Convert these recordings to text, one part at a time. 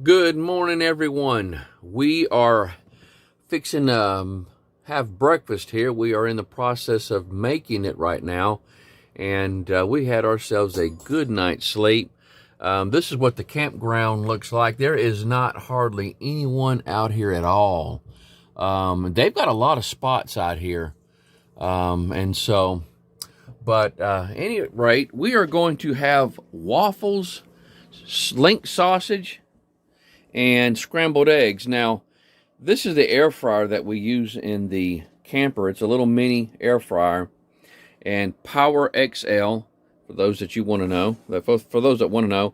Good morning, everyone. We are fixing to have breakfast here. We are in the process of making it right now, and we had ourselves a good night's sleep. This is what the campground looks like. There is not hardly anyone out here at all. They've got a lot of spots out here, but at any rate, we are going to have waffles, link sausage, and scrambled eggs. Now, this is the air fryer that we use in the camper. It's a little mini air fryer, and Power XL, for those that you want to know. For those that want to know,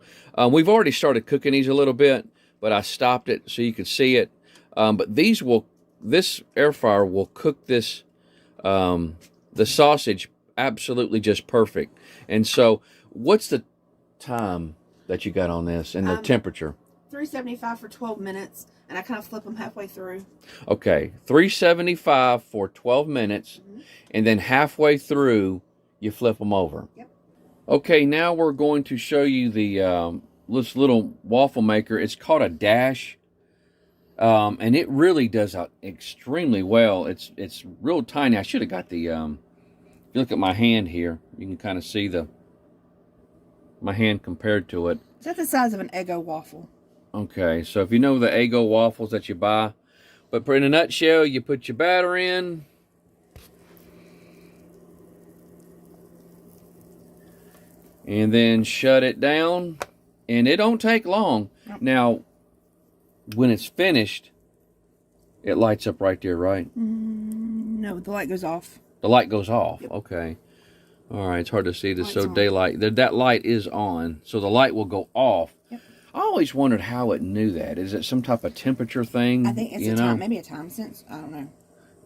we've already started cooking these a little bit, but I stopped it so you could see it. But this air fryer will cook the sausage absolutely just perfect. And so, what's the time that you got on this and the temperature? 375 for 12 minutes, and I kind of flip them halfway through. Okay, 375 for 12 minutes, and then halfway through, you flip them over. Yep. Okay, now we're going to show you this little waffle maker. It's called a Dash, and it really does extremely well. It's real tiny. I should have got the, if you look at my hand here, you can kind of see my hand compared to it. Is that the size of an Eggo waffle? Okay, so if you know the Eggo waffles that you buy, but in a nutshell, you put your batter in, and then shut it down, and it don't take long. Yep. Now, when it's finished, it lights up right there, right? No, the light goes off. The light goes off. Yep. Okay. All right, it's hard to see this. So on. Daylight, that light is on, so the light will go off. Yep. I always wondered how it knew that. Is it some type of temperature thing? I think it's maybe a time sense. I don't know.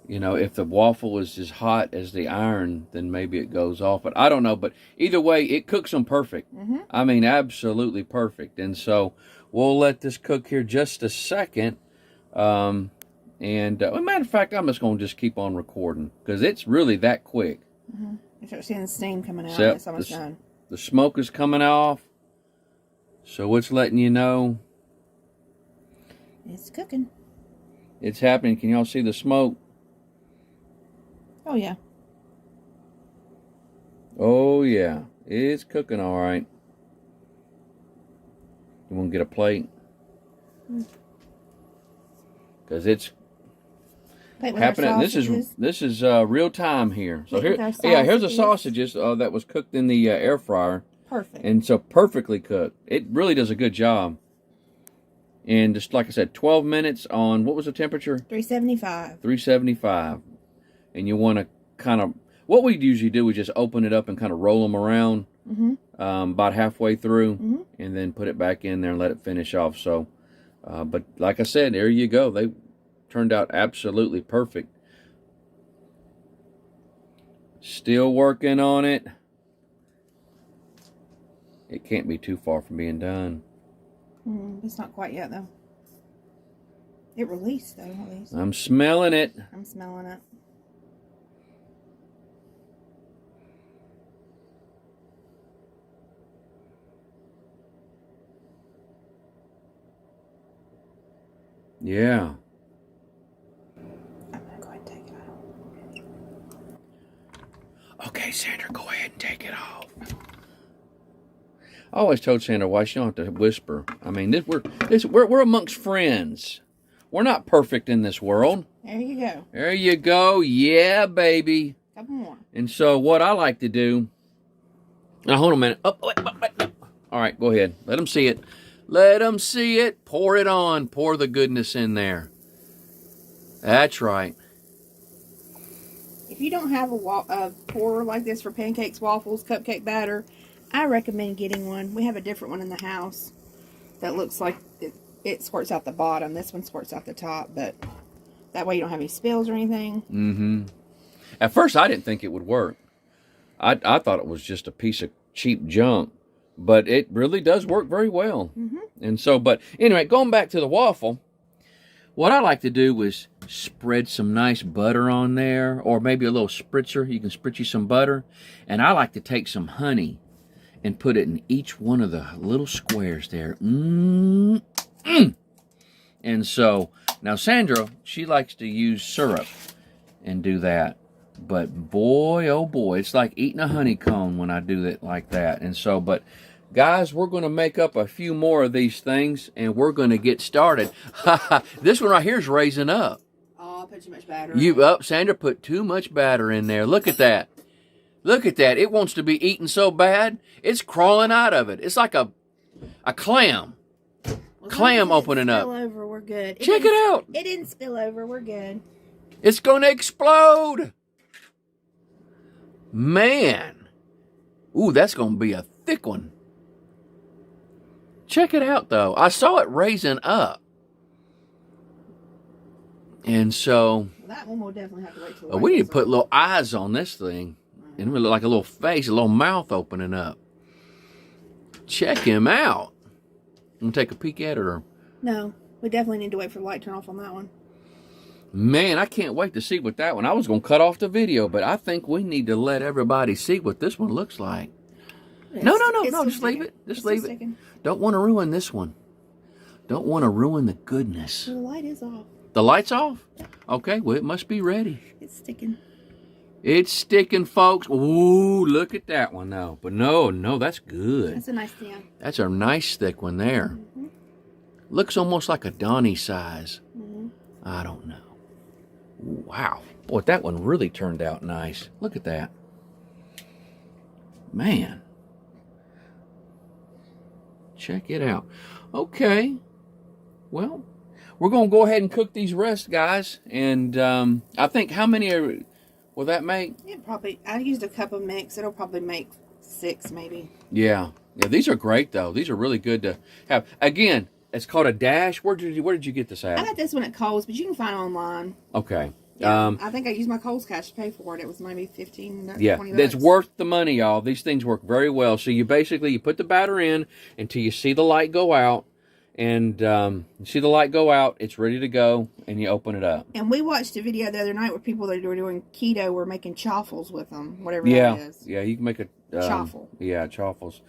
You know, if the waffle is as hot as the iron, then maybe it goes off. But I don't know. But either way, it cooks them perfect. I mean, absolutely perfect. And so we'll let this cook here just a second. As a matter of fact, I'm just going to keep on recording because it's really that quick. You start seeing the steam coming out. Except It's almost done. The smoke is coming off. So it's letting you know It's cooking. it's happening. Can y'all see the smoke? Oh, yeah. Oh, yeah. It's cooking all right. You want to get a plate? Because it's happening. This is real time here. So here's the sausages that was cooked in the air fryer. Perfect. And so perfectly cooked. It really does a good job. And just like I said, 12 minutes on, what was the temperature? 375. 375. And you want to kind of, what we usually do is just open it up and kind of roll them around about halfway through, and then put it back in there and let it finish off. So, but like I said, there you go. They turned out absolutely perfect. Still working on it. It can't be too far from being done. It's not quite yet, though. It released, though, at least. I'm smelling it. I'm smelling it. Yeah. I'm going to go ahead and take it out. Okay, Sandra, go ahead and take it off. I always told Sandra why she don't have to whisper. I mean, we're amongst friends. We're not perfect in this world. There you go. There you go. Yeah, baby. Couple more. And so what I like to do... Now, hold on a minute. Oh, wait. All right, go ahead. Let them see it. Let them see it. Pour it on. Pour the goodness in there. That's right. If you don't have a pourer like this for pancakes, waffles, cupcake batter, I recommend getting one. We have a different one in the house that looks like it squirts out the bottom. This one squirts out the top, but that way you don't have any spills or anything. At first, I didn't think it would work. I thought it was just a piece of cheap junk, but it really does work very well. And so, but anyway, going back to the waffle, what I like to do is spread some nice butter on there, or maybe a little spritzer. You can spritz you some butter, and I like to take some honey and put it in each one of the little squares there. And so, now Sandra, she likes to use syrup and do that. But boy, oh boy, it's like eating a honeycomb when I do it like that. And so, but guys, we're going to make up a few more of these things, and we're going to get started. This one right here is raising up. Oh, I put too much batter. Sandra put too much batter in there. Look at that. Look at that. It wants to be eaten so bad, it's crawling out of it. It's like a clam. Well, Clam opening up. Spill over, we're good. Check it out. It didn't spill over, we're good. It's going to explode. Man. Ooh, that's going to be a thick one. Check it out, though. I saw it raising up. And so... Well, that one will definitely have to wait till we need to put little eyes on this thing. And it look like a little face, a little mouth opening up. Check him out. I'm going to take a peek at it, or... No, we definitely need to wait for the light to turn off on that one. Man, I can't wait to see what that one... I was going to cut off the video, but I think we need to let everybody see what this one looks like. No, just leave it. Just leave it. Don't want to ruin this one. Don't want to ruin the goodness. Well, the light is off. The light's off? Okay, well, it must be ready. It's sticking. It's sticking, folks. Ooh, look at that one, though. But no, that's good. That's a nice thin. That's a nice thick one there. Mm-hmm. Looks almost like a Donnie size. Mm-hmm. I don't know. Wow. Boy, that one really turned out nice. Look at that. Man. Check it out. Okay. Well, we're going to go ahead and cook these rest, guys. And I think how many will that make? It probably, I used a cup of mix. It'll probably make 6 maybe. Yeah. Yeah, these are great, though. These are really good to have. Again, it's called a dash. Where did you get this at? I got this one at Kohl's, but you can find it online. Okay. Yeah, I think I used my Kohl's cash to pay for it. It was maybe 15, yeah, 20 bucks. It's worth the money, y'all. These things work very well. So you put the batter in until you see the light go out. And you see the light go out, it's ready to go, and you open it up. And we watched a video the other night where people that were doing keto were making chaffles with them, whatever that is. Yeah, you can make a... chaffle. Yeah, chaffles.